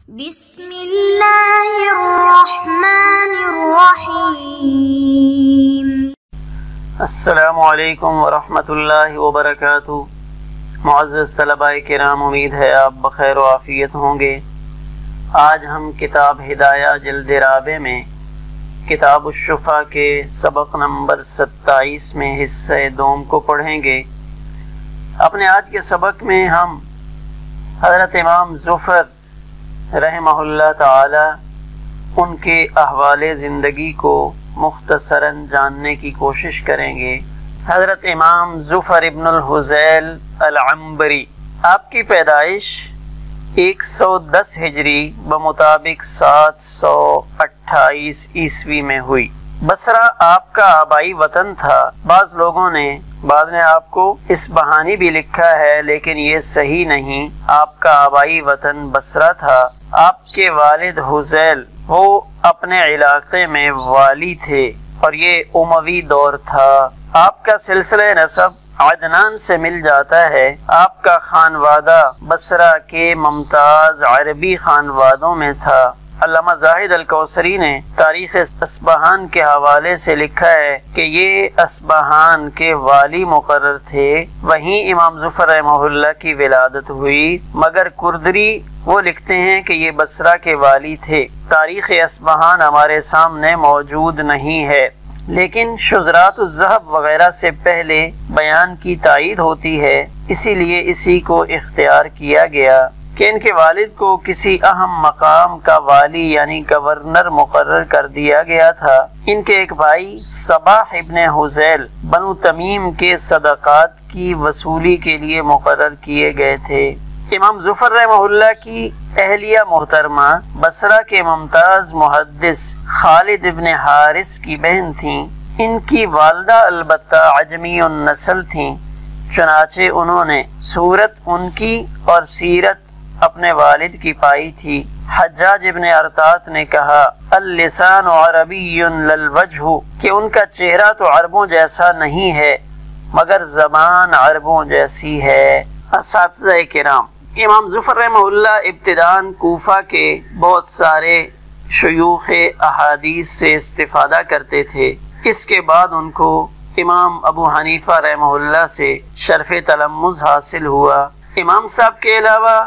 بسم اللہ الرحمن الرحیم۔ السلام علیکم ورحمۃ اللہ وبرکاتہ۔ معزز طلباء کرام، امید ہے آپ بخیر و عافیت ہوں گے۔ آج ہم کتاب ہدایہ جلد رابع میں کتاب الشفا کے سبق نمبر 27 میں حصہ دوم کو پڑھیں گے۔ اپنے آج کے سبق میں ہم حضرت امام زفر رحمہ اللہ تعالی ان کے احوال زندگی کو مختصراً جاننے کی کوشش کریں گے۔ حضرت امام زفر ابن الحذیل العنبری، آپ کی پیدائش 110 ہجری بمطابق 728 عیسوی میں ہوئی۔ بصرہ آپ کا آبائی وطن تھا۔ بعض لوگوں نے آپ کو اصبہانی بھی لکھا ہے، لیکن یہ صحیح نہیں۔ آپ کا آبائی وطن بصرہ تھا۔ آپ کے والد حذیل وہ اپنے علاقے میں والی تھے اور یہ اموی دور تھا۔ آپ کا سلسلہ نسب عدنان سے مل جاتا ہے۔ آپ کا خانوادہ بصرہ کے ممتاز عربی خانوادوں میں تھا۔ علامہ زاہد الکوثری نے تاریخ اصبہان کے حوالے سے لکھا ہے کہ یہ اصبہان کے والی مقرر تھے، وہیں امام زفر رحمہ اللہ کی ولادت ہوئی، مگر کردری وہ لکھتے ہیں کہ یہ بصرہ کے والی تھے۔ تاریخ اصبہان ہمارے سامنے موجود نہیں ہے، لیکن شذرات الذہب وغیرہ سے پہلے بیان کی تائید ہوتی ہے، اسی لیے اسی کو اختیار کیا گیا کہ ان کے والد کو کسی اہم مقام کا والی یعنی گورنر مقرر کر دیا گیا تھا۔ ان کے ایک بھائی صباح ابن حذیل بنو تمیم کے صدقات کی وصولی کے لیے مقرر کیے گئے تھے۔ امام زفر رحمہ اللہ کی اہلیہ محترمہ بصرہ کے ممتاز محدث خالد ابن حارث کی بہن تھیں۔ ان کی والدہ البتہ عجمی النسل تھیں، چنانچہ انہوں نے صورت ان کی اور سیرت اپنے والد کی پائی تھی۔ حجاج ابن ارطاط نے کہا اللسان عربی للوجہ، کہ ان کا چہرہ تو عربوں جیسا نہیں ہے مگر زبان عربوں جیسی ہے۔ اساتذہ کرام، امام زفر رحمہ اللہ ابتداءً کوفہ کے بہت سارے شیوخ احادیث سے استفادہ کرتے تھے۔ اس کے بعد ان کو امام ابو حنیفہ رحمہ اللہ سے شرف تلمذ حاصل ہوا۔ امام صاحب کے علاوہ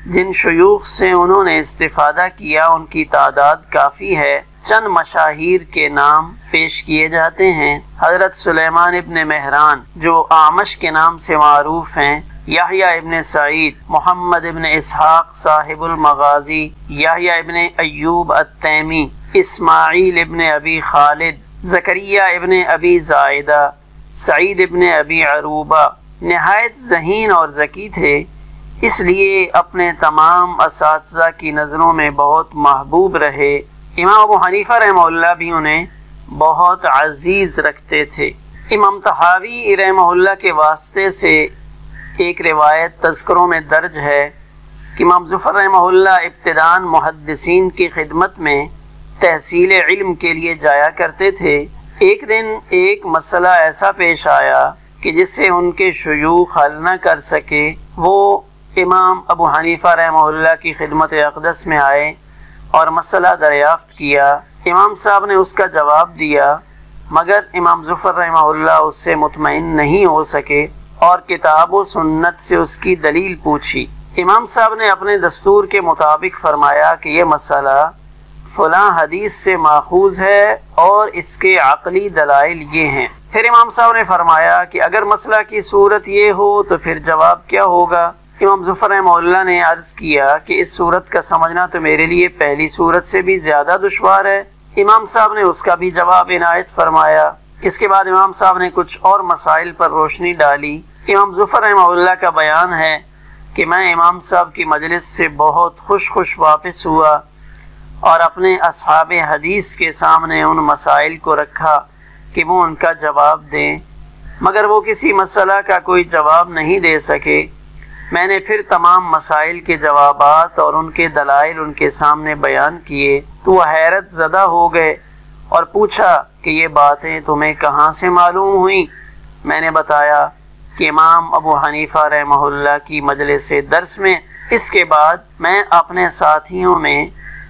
جن شیوخ سے انہوں نے استفادہ کیا ان کی تعداد کافی ہے۔ چند مشاہیر کے نام پیش کیے جاتے ہیں۔ حضرت سلیمان ابن مہران جو اعمش کے نام سے معروف ہیں، یحییٰ ابن سعید، محمد ابن اسحاق صاحب المغازی، یحییٰ ابن ایوب التیمی، اسماعیل ابن ابی خالد، زکریا ابن ابی زائدہ، سعید ابن ابی عروبہ نہایت ذہین اور ذکی تھے، اس لیے اپنے تمام اساتذہ کی نظروں میں بہت محبوب رہے۔ امام ابو حنیفہ رحمہ اللہ بھی انہیں بہت عزیز رکھتے تھے۔ امام طحاوی رحمہ اللہ کے واسطے سے ایک روایت تذکروں میں درج ہے کہ امام زفر رحمہ اللہ ابتداءً محدثین کی خدمت میں تحصیل علم کے لیے جایا کرتے تھے۔ ایک دن ایک مسئلہ ایسا پیش آیا کہ جس سے ان کے شیوخ حل نہ کر سکے۔ وہ امام ابو حنیفہ رحمہ اللہ کی خدمت اقدس میں آئے اور مسئلہ دریافت کیا۔ امام صاحب نے اس کا جواب دیا، مگر امام زفر رحمہ اللہ اس سے مطمئن نہیں ہو سکے اور کتاب و سنت سے اس کی دلیل پوچھی۔ امام صاحب نے اپنے دستور کے مطابق فرمایا کہ یہ مسئلہ فلاں حدیث سے ماخوذ ہے اور اس کے عقلی دلائل یہ ہیں۔ پھر امام صاحب نے فرمایا کہ اگر مسئلہ کی صورت یہ ہو تو پھر جواب کیا ہوگا؟ امام زفر رحمہ اللہ نے عرض کیا کہ اس صورت کا سمجھنا تو میرے لیے پہلی صورت سے بھی زیادہ دشوار ہے۔ امام صاحب نے اس کا بھی جواب عنایت فرمایا۔ اس کے بعد امام صاحب نے کچھ اور مسائل پر روشنی ڈالی۔ امام زفر رحمہ اللہ کا بیان ہے کہ میں امام صاحب کی مجلس سے بہت خوش واپس ہوا اور اپنے اصحاب حدیث کے سامنے ان مسائل کو رکھا کہ وہ ان کا جواب دیں، مگر وہ کسی مسئلہ کا کوئی جواب نہیں دے سکے۔ میں نے پھر تمام مسائل کے جوابات اور ان کے دلائل ان کے سامنے بیان کیے تو وہ حیرت زدہ ہو گئے اور پوچھا کہ یہ باتیں تمہیں کہاں سے معلوم ہوئیں؟ میں نے بتایا کہ امام ابو حنیفہ رحمہ اللہ کی مجلس درس میں اس کے بعد میں اپنے ساتھیوں میں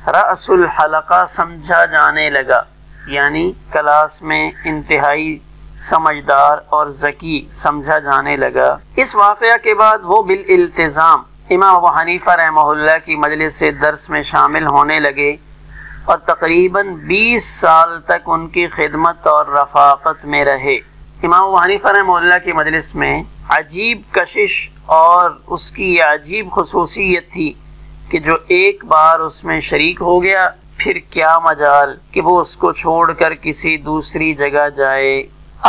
رأس الحلقہ سمجھا جانے لگا، یعنی کلاس میں انتہائی سمجھدار اور ذکی سمجھا جانے لگا۔ اس واقعہ کے بعد وہ بالالتزام امام ابو حنیفہ رحمہ اللہ کی مجلس درس میں شامل ہونے لگے اور تقریباً 20 سال تک ان کی خدمت اور رفاقت میں رہے۔ امام ابو حنیفہ رحمہ اللہ کی مجلس میں عجیب کشش اور اس کی یہ عجیب خصوصیت تھی کہ جو ایک بار اس میں شریک ہو گیا پھر کیا مجال کہ وہ اس کو چھوڑ کر کسی دوسری جگہ جائے۔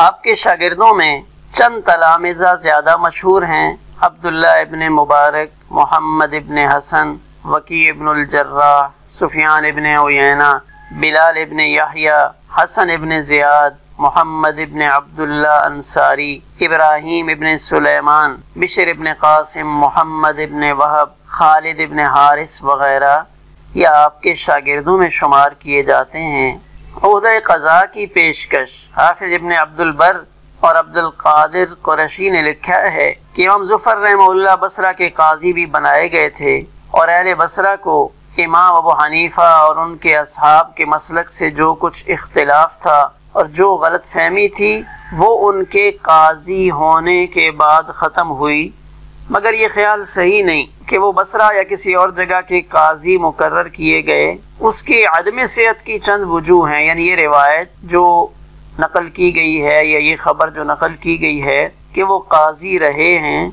آپ کے شاگردوں میں چند تلامذہ زیادہ مشہور ہیں: عبداللہ ابن مبارک، محمد ابن حسن، وکیع ابن الجراح، سفیان ابن عیینہ، بلال ابن یحییٰ، حسن ابن زیاد، محمد ابن عبداللہ انصاری، ابراہیم ابن سلیمان، بشر ابن قاسم، محمد ابن وہب، خالد ابن حارث وغیرہ یہ آپ کے شاگردوں میں شمار کیے جاتے ہیں۔ عہدہ قضاء کی پیشکش حافظ ابن عبد البر اور عبد القادر قرشی نے لکھا ہے کہ امام ظفر رحمہ اللہ بصرہ کے قاضی بھی بنائے گئے تھے اور اہل بصرہ کو امام ابو حنیفہ اور ان کے اصحاب کے مسلک سے جو کچھ اختلاف تھا اور جو غلط فہمی تھی وہ ان کے قاضی ہونے کے بعد ختم ہوئی، مگر یہ خیال صحیح نہیں کہ وہ بصرہ یا کسی اور جگہ کے قاضی مقرر کیے گئے۔ اس کی عدم صحت کی چند وجوہ ہیں، یعنی یہ روایت جو نقل کی گئی ہے یا یہ خبر جو نقل کی گئی ہے کہ وہ قاضی رہے ہیں،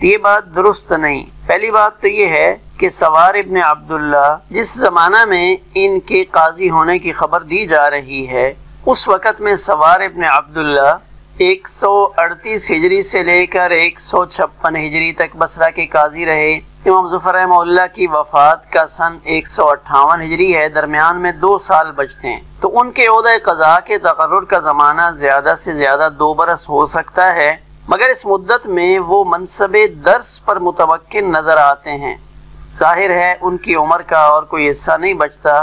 یہ بات درست نہیں۔ پہلی بات تو یہ ہے کہ سوار ابن عبداللہ جس زمانہ میں ان کے قاضی ہونے کی خبر دی جا رہی ہے اس وقت میں سوار ابن عبداللہ 138 ہجری سے لے کر 156 ہجری تک بصرہ کے قاضی رہے۔ امام ظفر رحمہ اللہ کی وفات کا سن 158 ہجری ہے، درمیان میں 2 سال بچتے ہیں، تو ان کے عہدہ قضاء کے تقرر کا زمانہ زیادہ سے زیادہ 2 برس ہو سکتا ہے، مگر اس مدت میں وہ منصب درس پر متمکن نظر آتے ہیں۔ ظاہر ہے ان کی عمر کا اور کوئی حصہ نہیں بچتا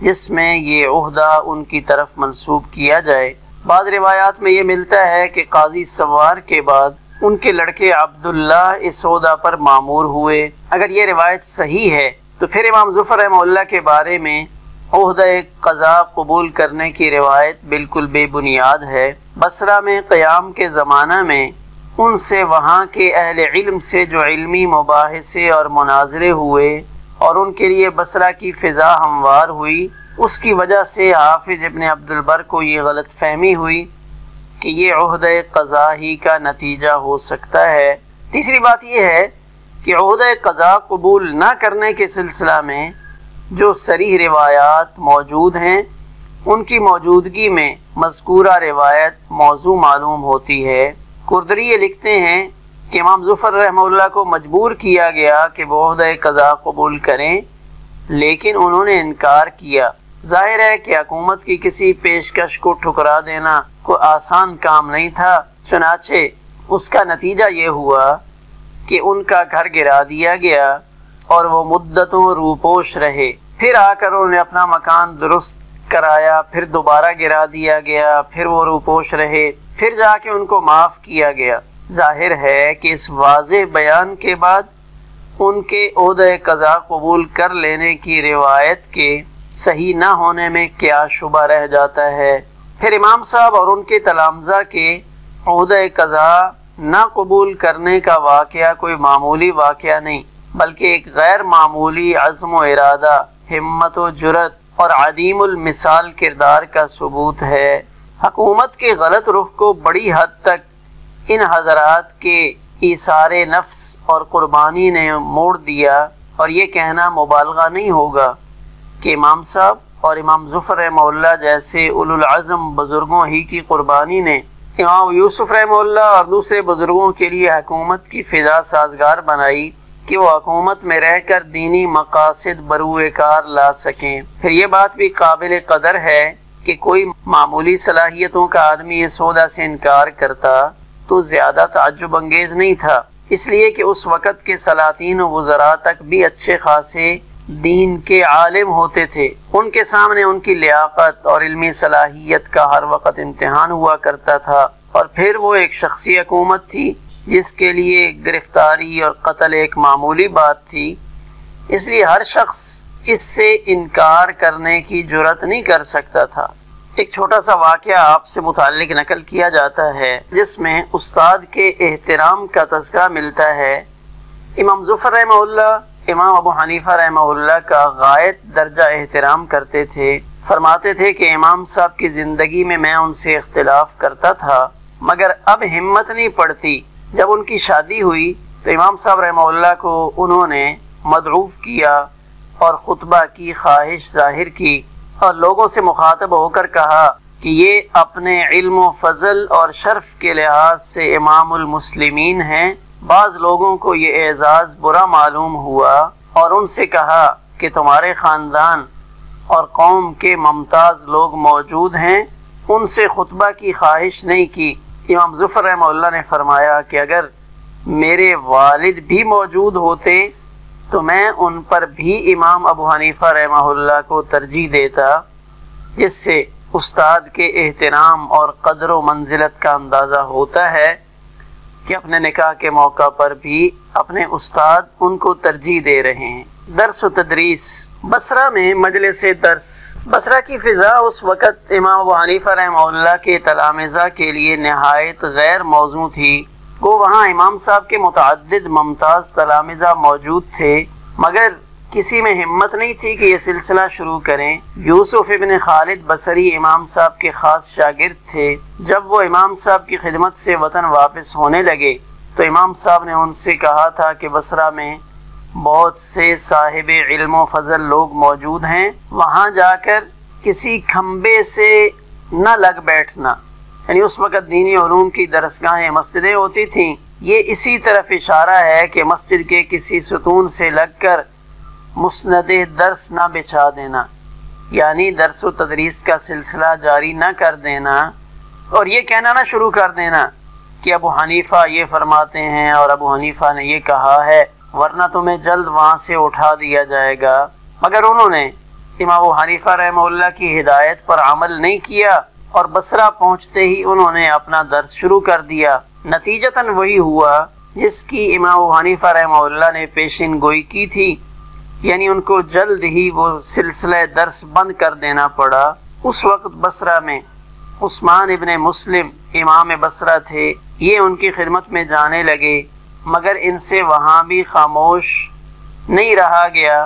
جس میں یہ عہدہ ان کی طرف منسوب کیا جائے۔ بعض روایات میں یہ ملتا ہے کہ قاضی سوار کے بعد ان کے لڑکے عبداللہ اس عہدہ پر مامور ہوئے۔ اگر یہ روایت صحیح ہے تو پھر امام ظفر رحمہ اللہ کے بارے میں عہدہ قضاء قبول کرنے کی روایت بالکل بے بنیاد ہے۔ بصرہ میں قیام کے زمانہ میں ان سے وہاں کے اہل علم سے جو علمی مباحثے اور مناظرے ہوئے اور ان کے لیے بصرہ کی فضا ہموار ہوئی، اس کی وجہ سے حافظ ابن عبد البر کو یہ غلط فہمی ہوئی کہ یہ عہدہ قضاء ہی کا نتیجہ ہو سکتا ہے۔ تیسری بات یہ ہے کہ عہدہ قضاء قبول نہ کرنے کے سلسلہ میں جو صریح روایات موجود ہیں ان کی موجودگی میں مذکورہ روایت موضوع معلوم ہوتی ہے۔ قردری یہ لکھتے ہیں کہ امام ظفر رحمہ اللہ کو مجبور کیا گیا کہ وہ عہدہ قضاء قبول کریں، لیکن انہوں نے انکار کیا۔ ظاہر ہے کہ حکومت کی کسی پیشکش کو ٹھکرا دینا کوئی آسان کام نہیں تھا، چنانچہ اس کا نتیجہ یہ ہوا کہ ان کا گھر گرا دیا گیا اور وہ مدتوں روپوش رہے۔ پھر آ کر انہوں نے اپنا مکان درست کرایا، پھر دوبارہ گرا دیا گیا، پھر وہ روپوش رہے، پھر جا کے ان کو معاف کیا گیا۔ ظاہر ہے کہ اس واضح بیان کے بعد ان کے عہدہ قضاء قبول کر لینے کی روایت کے صحیح نہ ہونے میں کیا شبہ رہ جاتا ہے۔ پھر امام صاحب اور ان کے تلامذہ کے عہدہ قضاء نہ قبول کرنے کا واقعہ کوئی معمولی واقعہ نہیں، بلکہ ایک غیر معمولی عزم و ارادہ، ہمت و جرت اور عدیم المثال کردار کا ثبوت ہے۔ حکومت کے غلط رخ کو بڑی حد تک ان حضرات کے ایثار نفس اور قربانی نے موڑ دیا، اور یہ کہنا مبالغہ نہیں ہوگا کہ امام صاحب اور امام ظفر رحمہ اللہ جیسے اولو العزم بزرگوں ہی کی قربانی نے امام یوسف رحمہ اللہ اور دوسرے بزرگوں کے لیے حکومت کی فضا سازگار بنائی کہ وہ حکومت میں رہ کر دینی مقاصد بروئے کار لا سکیں۔ پھر یہ بات بھی قابل قدر ہے کہ کوئی معمولی صلاحیتوں کا آدمی اس عہدہ سے انکار کرتا تو زیادہ تعجب انگیز نہیں تھا، اس لیے کہ اس وقت کے سلاطین و وزراء تک بھی اچھے خاصے دین کے عالم ہوتے تھے، ان کے سامنے ان کی لیاقت اور علمی صلاحیت کا ہر وقت امتحان ہوا کرتا تھا، اور پھر وہ ایک شخصی حکومت تھی جس کے لیے گرفتاری اور قتل ایک معمولی بات تھی، اس لیے ہر شخص اس سے انکار کرنے کی جرات نہیں کر سکتا تھا۔ ایک چھوٹا سا واقعہ آپ سے متعلق نقل کیا جاتا ہے جس میں استاد کے احترام کا تذکرہ ملتا ہے۔ امام ظفر رحمہ اللہ امام ابو حنیفہ رحمہ اللہ کا غایت درجہ احترام کرتے تھے۔ فرماتے تھے کہ امام صاحب کی زندگی میں ان سے اختلاف کرتا تھا، مگر اب ہمت نہیں پڑتی۔ جب ان کی شادی ہوئی تو امام صاحب رحمہ اللہ کو انہوں نے مدعوف کیا اور خطبہ کی خواہش ظاہر کی اور لوگوں سے مخاطب ہو کر کہا کہ یہ اپنے علم و فضل اور شرف کے لحاظ سے امام المسلمین ہیں۔ بعض لوگوں کو یہ اعزاز برا معلوم ہوا اور ان سے کہا کہ تمہارے خاندان اور قوم کے ممتاز لوگ موجود ہیں، ان سے خطبہ کی خواہش نہیں کی۔ امام ظفر رحمہ اللہ نے فرمایا کہ اگر میرے والد بھی موجود ہوتے تو میں ان پر بھی امام ابو حنیفہ رحمہ اللہ کو ترجیح دیتا، جس سے استاد کے احترام اور قدر و منزلت کا اندازہ ہوتا ہے کہ اپنے نکاح کے موقع پر بھی اپنے استاد ان کو ترجیح دے رہے ہیں۔ درس و تدریس۔ بصرہ میں مجلس درس۔ بصرہ کی فضا اس وقت امام ابو حنیفہ رحمہ اللہ کے تلامذہ کے لیے نہایت غیر موزوں تھی۔ وہ وہاں امام صاحب کے متعدد ممتاز تلامذہ موجود تھے، مگر کسی میں ہمت نہیں تھی کہ یہ سلسلہ شروع کریں۔ یوسف ابن خالد بصری امام صاحب کے خاص شاگرد تھے۔ جب وہ امام صاحب کی خدمت سے وطن واپس ہونے لگے تو امام صاحب نے ان سے کہا تھا کہ بصرہ میں بہت سے صاحب علم و فضل لوگ موجود ہیں، وہاں جا کر کسی کھمبے سے نہ لگ بیٹھنا۔ یعنی اس وقت دینی علوم کی درسگاہیں مسجدیں ہوتی تھیں، یہ اسی طرف اشارہ ہے کہ مسجد کے کسی ستون سے لگ کر مسند درس نہ بچھا دینا، یعنی درس و تدریس کا سلسلہ جاری نہ کر دینا اور یہ کہنا نہ شروع کر دینا کہ ابو حنیفہ یہ فرماتے ہیں اور ابو حنیفہ نے یہ کہا ہے، ورنہ تمہیں جلد وہاں سے اٹھا دیا جائے گا۔ مگر انہوں نے امام ابو حنیفہ رحمہ اللہ کی ہدایت پر عمل نہیں کیا اور بصرہ پہنچتے ہی انہوں نے اپنا درس شروع کر دیا۔ نتیجتاً وہی ہوا جس کی امام ابو حنیفہ رحمہ اللہ نے پیشین گوئی کی تھی، یعنی ان کو جلد ہی وہ سلسلہ درس بند کر دینا پڑا۔ اس وقت بصرہ میں عثمان ابن مسلم امام بصرہ تھے، یہ ان کی خدمت میں جانے لگے، مگر ان سے وہاں بھی خاموش نہیں رہا گیا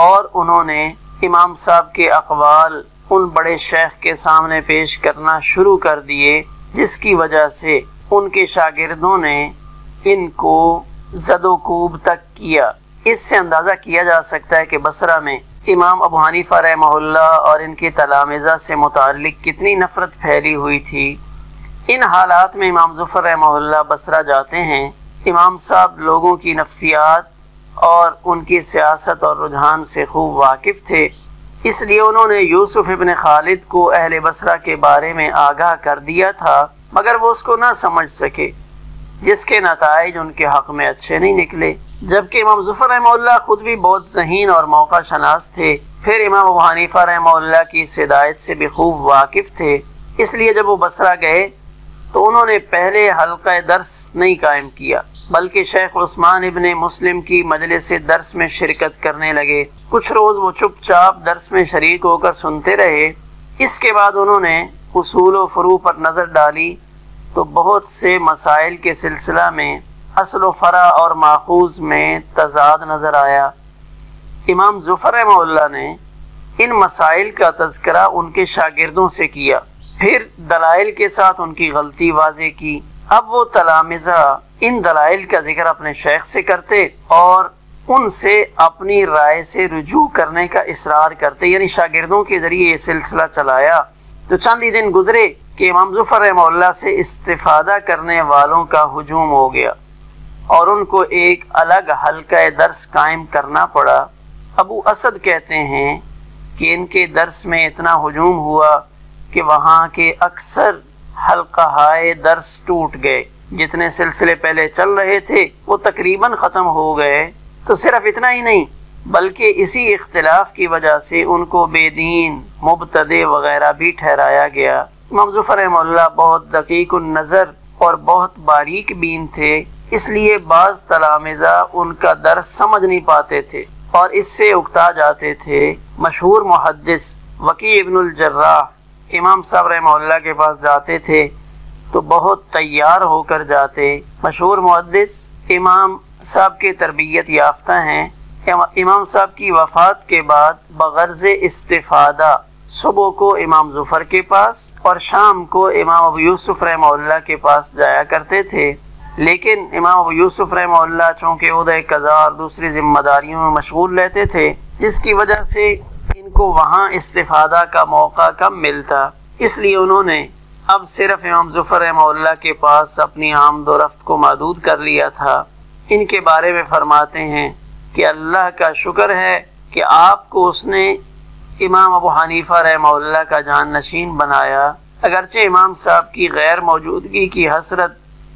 اور انہوں نے امام صاحب کے اقوال ان بڑے شیخ کے سامنے پیش کرنا شروع کر دیے، جس کی وجہ سے ان کے شاگردوں نے ان کو زد و کوب تک کیا۔ اس سے اندازہ کیا جا سکتا ہے کہ بصرہ میں امام ابو حنیفہ رحمہ اللہ اور ان کے تلامذہ سے متعلق کتنی نفرت پھیلی ہوئی تھی۔ ان حالات میں امام ظفر رحمہ اللہ بصرہ جاتے ہیں۔ امام صاحب لوگوں کی نفسیات اور ان کی سیاست اور رجحان سے خوب واقف تھے، اس لیے انہوں نے یوسف ابن خالد کو اہل بصرہ کے بارے میں آگاہ کر دیا تھا، مگر وہ اس کو نہ سمجھ سکے، جس کے نتائج ان کے حق میں اچھے نہیں نکلے۔ جبکہ امام ظفر رحمہ اللہ خود بھی بہت ذہین اور موقع شناس تھے، پھر امام ابو حنیفہ رحمہ اللہ کی اس ہدایت سے بھی خوب واقف تھے، اس لیے جب وہ بصرہ گئے تو انہوں نے پہلے حلقہ درس نہیں قائم کیا، بلکہ شیخ عثمان ابن مسلم کی مجلس درس میں شرکت کرنے لگے۔ کچھ روز وہ چپ چاپ درس میں شریک ہو کر سنتے رہے۔ اس کے بعد انہوں نے اصول و فروع پر نظر ڈالی تو بہت سے مسائل کے سلسلہ میں اصل و فرع اور ماخوذ میں تضاد نظر آیا۔ امام ظفر رحمہ اللہ نے ان مسائل کا تذکرہ ان کے شاگردوں سے کیا، پھر دلائل کے ساتھ ان کی غلطی واضح کی۔ اب وہ تلامذہ ان دلائل کا ذکر اپنے شیخ سے کرتے اور ان سے اپنی رائے سے رجوع کرنے کا اصرار کرتے، یعنی شاگردوں کے ذریعے یہ سلسلہ چلایا۔ تو چند ہی دن گزرے کہ امام ظفر رحمہ اللہ سے استفادہ کرنے والوں کا ہجوم ہو گیا اور ان کو ایک الگ حلقہ درس قائم کرنا پڑا۔ ابو اسد کہتے ہیں کہ ان کے درس میں اتنا ہجوم ہوا کہ وہاں کے اکثر حلقہ درس ٹوٹ گئے، جتنے سلسلے پہلے چل رہے تھے وہ تقریباً ختم ہو گئے۔ تو صرف اتنا ہی نہیں بلکہ اسی اختلاف کی وجہ سے ان کو بے دین، مبتدع وغیرہ بھی ٹھہرایا گیا۔ امام ظفر رحمہ اللہ بہت دقیق النظر اور بہت باریک بین تھے، اس لیے بعض تلامذہ ان کا درس سمجھ نہیں پاتے تھے اور اس سے اکتا جاتے تھے۔ مشہور محدث وکیع ابن الجراح امام صاحب رحمہ اللہ کے پاس جاتے تھے تو بہت تیار ہو کر جاتے۔ مشہور محدث امام صاحب کے تربیت یافتہ ہیں۔ امام صاحب کی وفات کے بعد بغرض استفادہ صبح کو امام ظفر کے پاس اور شام کو امام ابو یوسف رحمہ اللہ کے پاس جایا کرتے تھے، لیکن امام ابو یوسف رحمہ اللہ چونکہ عہدہ قضاء اور دوسری ذمہ داریوں میں مشغول رہتے تھے، جس کی وجہ سے ان کو وہاں استفادہ کا موقع کم ملتا، اس لیے انہوں نے اب صرف امام ظفر رحمہ اللہ کے پاس اپنی آمد و رفت کو محدود کر لیا تھا۔ ان کے بارے میں فرماتے ہیں کہ اللہ کا شکر ہے کہ آپ کو اس نے امام ابو حنیفہ رحمہ اللہ کا جان نشین بنایا، اگرچہ امام صاحب کی غیر موجودگی کی حسرت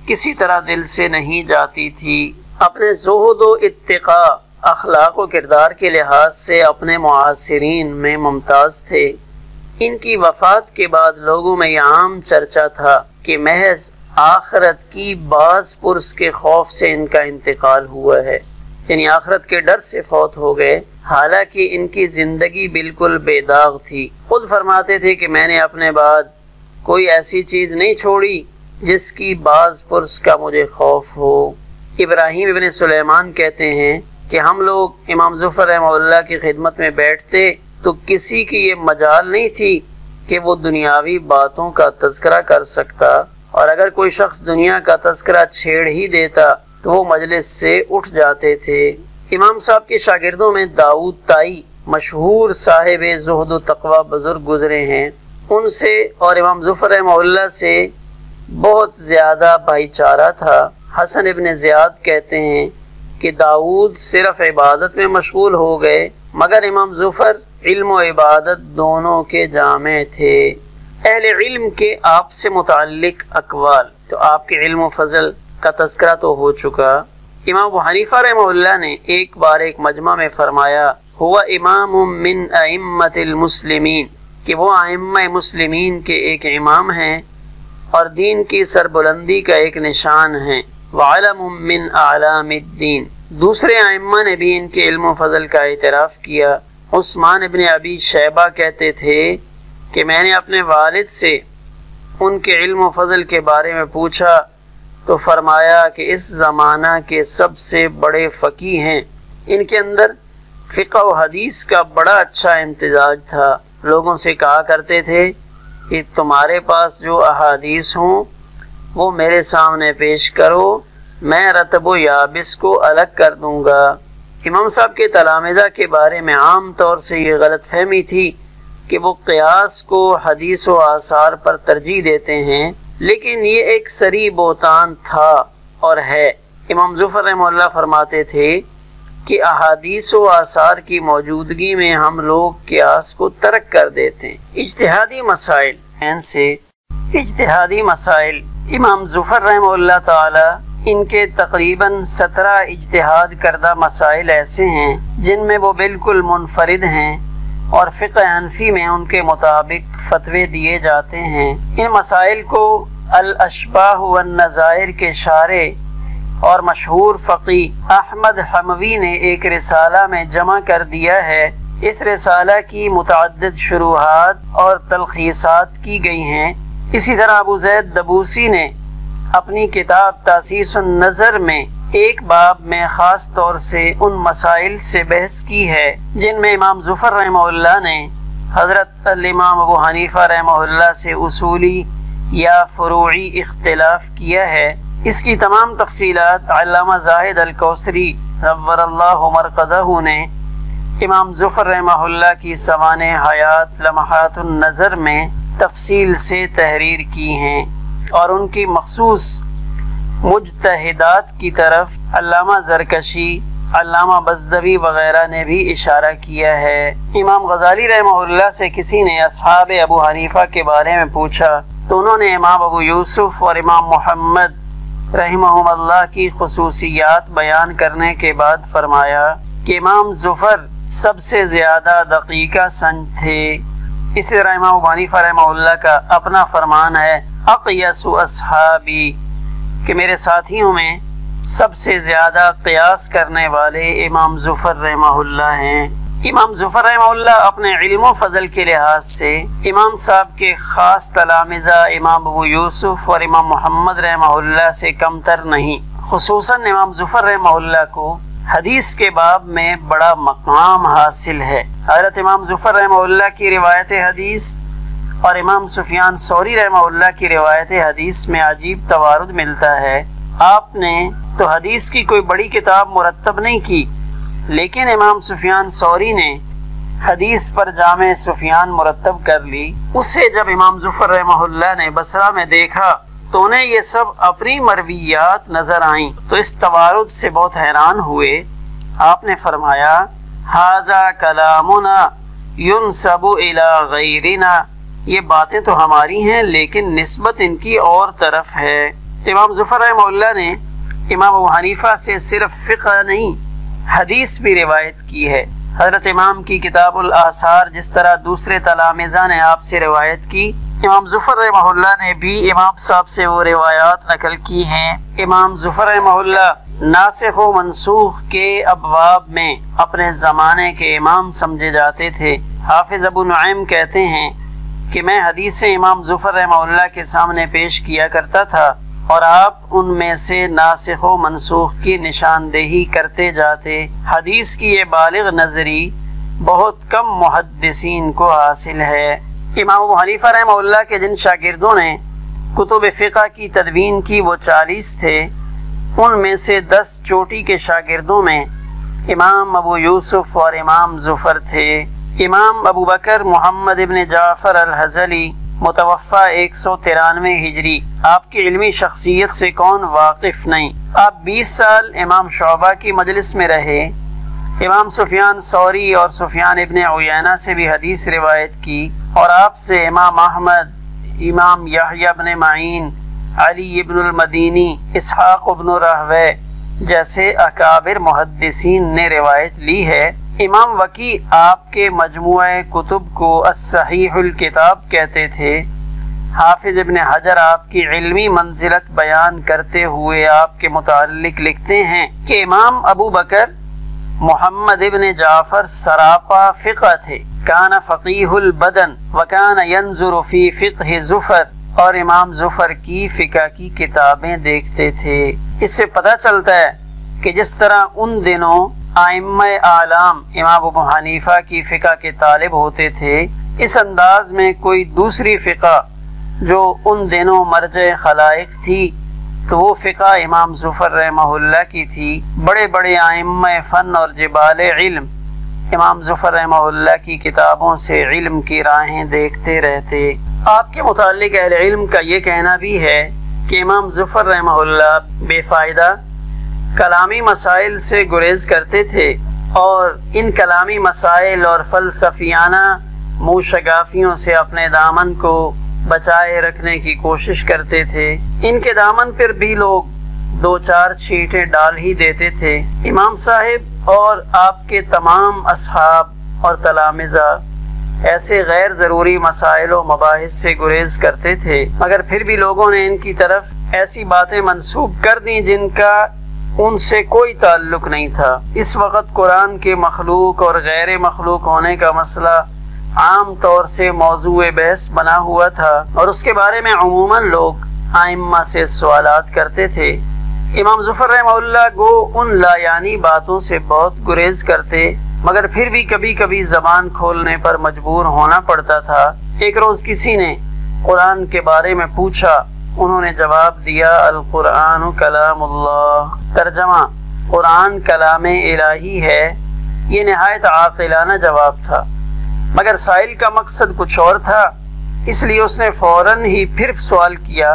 کسی طرح دل سے نہیں جاتی تھی۔ اپنے زہد و اتقاء، اخلاق و کردار کے لحاظ سے اپنے معاصرین میں ممتاز تھے۔ ان کی وفات کے بعد لوگوں میں یہ عام چرچا تھا کہ محض آخرت کی باز پرس کے خوف سے ان کا انتقال ہوا ہے، یعنی آخرت کے ڈر سے فوت ہو گئے، حالانکہ ان کی زندگی بالکل بے داغ تھی۔ خود فرماتے تھے کہ میں نے اپنے بعد کوئی ایسی چیز نہیں چھوڑی جس کی باز پرس کا مجھے خوف ہو۔ ابراہیم ابن سلیمان کہتے ہیں کہ ہم لوگ امام ظفر رحمہ اللہ کی خدمت میں بیٹھتے تو کسی کی یہ مجال نہیں تھی کہ وہ دنیاوی باتوں کا تذکرہ کر سکتا، اور اگر کوئی شخص دنیا کا تذکرہ چھیڑ ہی دیتا تو وہ مجلس سے اٹھ جاتے تھے۔ امام صاحب کے شاگردوں میں داؤد طائی مشہور صاحب زہد و تقوی بزرگ گزرے ہیں، ان سے اور امام ظفر رحمہ اللہ سے بہت زیادہ بھائی چارہ تھا۔ حسن ابن زیاد کہتے ہیں کہ داؤد صرف عبادت میں مشغول ہو گئے، مگر امام ظفر علم و عبادت دونوں کے جامع تھے۔ اہل علم کے آپ سے متعلق اقوال، تو آپ کے علم و فضل کا تذکرہ تو ہو چکا۔ امام ابو حنیفہ رحمہ اللہ نے ایک بار ایک مجمع میں فرمایا ہوا امام من ائمۃ المسلمین، کہ وہ ائمہ مسلمین کے ایک امام ہیں اور دین کی سربلندی کا ایک نشان ہیں، وعلم من اعلام الدین۔ دوسرے ائمہ نے بھی ان کے علم و فضل کا اعتراف کیا۔ عثمان ابن ابی شیبہ کہتے تھے کہ میں نے اپنے والد سے ان کے علم و فضل کے بارے میں پوچھا تو فرمایا کہ اس زمانہ کے سب سے بڑے فقیہ ہیں، ان کے اندر فقہ و حدیث کا بڑا اچھا امتزاج تھا۔ لوگوں سے کہا کرتے تھے کہ تمہارے پاس جو احادیث ہوں وہ میرے سامنے پیش کرو، میں رطب و یابس کو الگ کر دوں گا۔ امام صاحب کے تلامذہ کے بارے میں عام طور سے یہ غلط فہمی تھی کہ وہ قیاس کو حدیث و آثار پر ترجیح دیتے ہیں، لیکن یہ ایک صریح بہتان تھا اور ہے۔ امام ظفر رحمہ اللہ فرماتے تھے کہ احادیث و آثار کی موجودگی میں ہم لوگ قیاس کو ترک کر دیتے ہیں۔ اجتہادی مسائل، اجتہادی مسائل امام ظفر رحمہ اللہ تعالی ان کے تقریباً 17 اجتہاد کردہ مسائل ایسے ہیں جن میں وہ بالکل منفرد ہیں اور فقہ حنفی میں ان کے مطابق فتوے دیے جاتے ہیں۔ ان مسائل کو الاشباہ والنظائر کے شارح اور مشہور فقیہ احمد حموی نے ایک رسالہ میں جمع کر دیا ہے۔ اس رسالہ کی متعدد شروحات اور تلخیصات کی گئی ہیں۔ اسی طرح ابو زید دبوسی نے اپنی کتاب تاسیس النظر میں ایک باب میں خاص طور سے ان مسائل سے بحث کی ہے جن میں امام ظفر رحمہ اللہ نے حضرت الامام ابو حنیفہ رحمہ اللہ سے اصولی یا فروعی اختلاف کیا ہے۔ اس کی تمام تفصیلات علامہ زاہد الکوثری نور اللہ مرقدہ نے امام ظفر رحمہ اللہ کی سوانح حیات لمحات النظر میں تفصیل سے تحریر کی ہیں، اور ان کی مخصوص مجتہدات کی طرف علامہ زرکشی، علامہ بزدوی وغیرہ نے بھی اشارہ کیا ہے۔ امام غزالی رحمہ اللہ سے کسی نے اصحاب ابو حنیفہ کے بارے میں پوچھا تو انہوں نے امام ابو یوسف اور امام محمد رحمہم اللہ کی خصوصیات بیان کرنے کے بعد فرمایا کہ امام ظفر سب سے زیادہ دقیقہ سنج تھے۔ اسی طرح امام ابو حنیفہ رحمہ اللہ کا اپنا فرمان ہے اقیس اصحابی کہ میرے ساتھیوں میں سب سے زیادہ قیاس کرنے والے امام ظفر رحمہ اللہ ہیں۔ امام ظفر رحمہ اللہ اپنے علم و فضل کے لحاظ سے امام صاحب کے خاص تلامذہ امام ابو یوسف اور امام محمد رحمہ اللہ سے کمتر نہیں۔ خصوصاً امام ظفر رحمہ اللہ کو حدیث کے باب میں بڑا مقام حاصل ہے۔ حضرت امام ظفر رحمہ اللہ کی روایت حدیث اور امام سفیان ثوری رحمہ اللہ کی روایت حدیث میں عجیب توارد ملتا ہے۔ آپ نے تو حدیث کی کوئی بڑی کتاب مرتب نہیں کی، لیکن امام سفیان ثوری نے حدیث پر جامع سفیان مرتب کر لی۔ اسے جب امام ظفر رحمہ اللہ نے بصرہ میں دیکھا تو انہیں یہ سب اپنی مرویات نظر آئیں، تو اس توارد سے بہت حیران ہوئے۔ آپ نے فرمایا ھذا کلامنا ینسب الی غیرنا، یہ باتیں تو ہماری ہیں لیکن نسبت ان کی اور طرف ہے۔ امام ظفر رحمہ اللہ نے امام ابو حنیفہ سے صرف فقہ نہیں حدیث بھی روایت کی ہے۔ حضرت امام کی کتاب الآثار جس طرح دوسرے تلامذہ نے آپ سے روایت کی، امام ظفر رحمہ اللہ نے بھی امام صاحب سے وہ روایات نقل کی ہیں۔ امام ظفر رحمہ اللہ ناسخ و منسوخ کے ابواب میں اپنے زمانے کے امام سمجھے جاتے تھے۔ حافظ ابو نعیم کہتے ہیں کہ میں حدیثیں امام ظفر رحمہ اللہ کے سامنے پیش کیا کرتا تھا اور آپ ان میں سے ناسخ و منسوخ کی نشاندہی کرتے جاتے۔ حدیث کی یہ بالغ نظری بہت کم محدثین کو حاصل ہے۔ امام ابو حنیفہ رحمہ اللہ کے جن شاگردوں نے کتب فقہ کی تدوین کی وہ 40 تھے، ان میں سے 10 چوٹی کے شاگردوں میں امام ابو یوسف اور امام ظفر تھے۔ امام ابو بکر محمد ابن جعفر الحضلی متوفہ 193 ہجری، آپ کی علمی شخصیت سے کون واقف نہیں؟ آپ 20 سال امام شعبہ کی مجلس میں رہے۔ امام سفیان ثوری اور سفیان ابن عیینہ سے بھی حدیث روایت کی، اور آپ سے امام احمد، امام یحییٰ ابن معین، علی ابن المدینی، اسحاق ابن راہوے جیسے اکابر محدثین نے روایت لی ہے۔ امام وکیع آپ کے مجموعہ کتب کو الصحیح الکتاب کہتے تھے۔ حافظ ابن حجر آپ کی علمی منزلت بیان کرتے ہوئے آپ کے متعلق لکھتے ہیں کہ امام ابو بکر محمد ابن جعفر سراپا فقہ تھے، کان فقیہ البدن وکان ینظر فی فقہ ظفر، اور امام ظفر کی فقہ کی کتابیں دیکھتے تھے۔ اس سے پتہ چلتا ہے کہ جس طرح ان دنوں ائمہ اعلام امام ابو حنیفہ کی فقہ کے طالب ہوتے تھے، اس انداز میں کوئی دوسری فقہ جو ان دنوں مرجع خلائق تھی تو وہ فقہ امام ظفر رحمہ اللہ کی تھی۔ بڑے بڑے ائمہ فن اور جبال علم امام ظفر رحمہ اللہ کی کتابوں سے علم کی راہیں دیکھتے رہتے۔ آپ کے متعلق اہل علم کا یہ کہنا بھی ہے کہ امام ظفر رحمہ اللہ بے فائدہ کلامی مسائل سے گریز کرتے تھے اور ان کلامی مسائل اور فلسفیانہ موشگافیوں سے اپنے دامن کو بچائے رکھنے کی کوشش کرتے تھے۔ ان کے دامن پر بھی لوگ 2-4 چھینٹیں ڈال ہی دیتے تھے۔ امام صاحب اور آپ کے تمام اصحاب اور تلامذہ ایسے غیر ضروری مسائل و مباحث سے گریز کرتے تھے، مگر پھر بھی لوگوں نے ان کی طرف ایسی باتیں منسوب کر دیں جن کا ان سے کوئی تعلق نہیں تھا۔ اس وقت قرآن کے مخلوق اور غیر مخلوق ہونے کا مسئلہ عام طور سے موضوع بحث بنا ہوا تھا اور اس کے بارے میں عموماً لوگ ائمہ سے سوالات کرتے تھے۔ امام ظفر رحمہ اللہ گو ان لایانی باتوں سے بہت گریز کرتے، مگر پھر بھی کبھی کبھی زبان کھولنے پر مجبور ہونا پڑتا تھا۔ ایک روز کسی نے قرآن کے بارے میں پوچھا، انہوں نے جواب دیا القرآن کلام اللہ، ترجمہ قرآن کلام الہی ہے۔ یہ نہایت عاقلانہ جواب تھا، مگر سائل کا مقصد کچھ اور تھا، اس لیے اس نے فوراً ہی پھر سوال کیا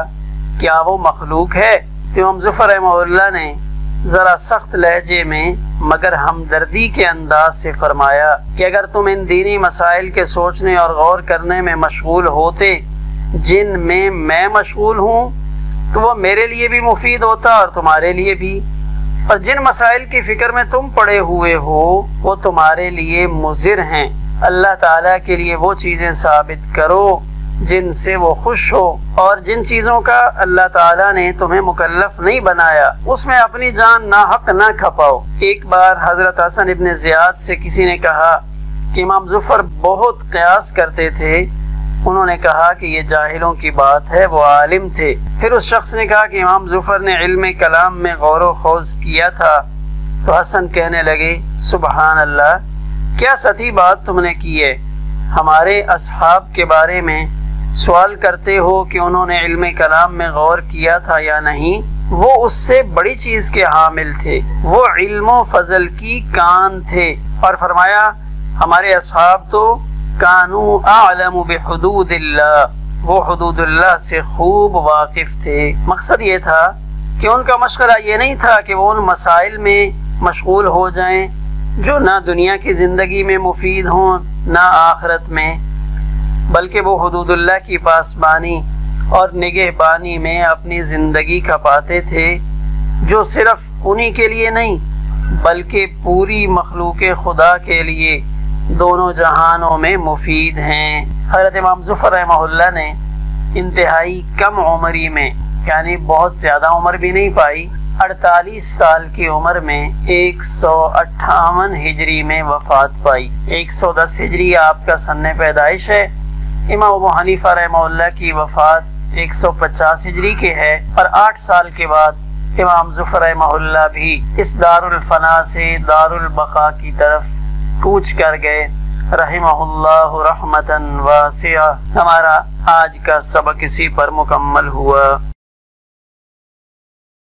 کیا وہ مخلوق ہے؟ تو امام ظفر رحمہ اللہ نے ذرا سخت لہجے میں مگر ہمدردی کے انداز سے فرمایا کہ اگر تم ان دینی مسائل کے سوچنے اور غور کرنے میں مشغول ہوتے جن میں میں مشغول ہوں تو وہ میرے لیے بھی مفید ہوتا اور تمہارے لیے بھی، اور جن مسائل کی فکر میں تم پڑے ہوئے ہو وہ تمہارے لیے مضر ہیں۔ اللہ تعالیٰ کے لیے وہ چیزیں ثابت کرو جن سے وہ خوش ہو، اور جن چیزوں کا اللہ تعالیٰ نے تمہیں مکلف نہیں بنایا اس میں اپنی جان ناحق نہ کھپاؤ۔ ایک بار حضرت حسن ابن زیاد سے کسی نے کہا کہ امام ظفر بہت قیاس کرتے تھے۔ انہوں نے کہا کہ یہ جاہلوں کی بات ہے، وہ عالم تھے۔ پھر اس شخص نے کہا کہ امام ظفر نے علم کلام میں غور و خوض کیا تھا۔ تو حسن کہنے لگے سبحان اللہ، کیا سطحی بات تم نے کی ہے، ہمارے اصحاب کے بارے میں سوال کرتے ہو کہ انہوں نے علم کلام میں غور کیا تھا یا نہیں؟ وہ اس سے بڑی چیز کے حامل تھے، وہ علم و فضل کی کان تھے۔ اور فرمایا ہمارے اصحاب تو کانو اعلم بحدود اللہ، وہ حدود اللہ سے خوب واقف تھے۔ مقصد یہ تھا کہ ان کا مشغلہ یہ نہیں تھا کہ وہ ان مسائل میں مشغول ہو جائیں جو نہ دنیا کی زندگی میں مفید ہوں نہ آخرت میں، بلکہ وہ حدود اللہ کی پاسبانی اور نگہبانی میں اپنی زندگی کھپاتے تھے، جو صرف انہی کے لیے نہیں بلکہ پوری مخلوق خدا کے لیے دونوں جہانوں میں مفید ہیں۔ حضرت امام ظفر رحمہ اللہ نے انتہائی کم عمری میں، یعنی بہت زیادہ عمر بھی نہیں پائی، 48 سال کی عمر میں 158 ہجری میں وفات پائی۔ 110 ہجری آپ کا سن پیدائش ہے۔ امام ابو حنیفہ رحمہ اللہ کی وفات 150 ہجری کے ہے، اور 8 سال کے بعد امام ظفر رحمہ اللہ بھی اس دار الفنا سے دار البقاء کی طرف کوچ کر گئے رحمہ اللہ رحمتاً واسعہ۔ ہمارا آج کا سبق اسی پر مکمل ہوا۔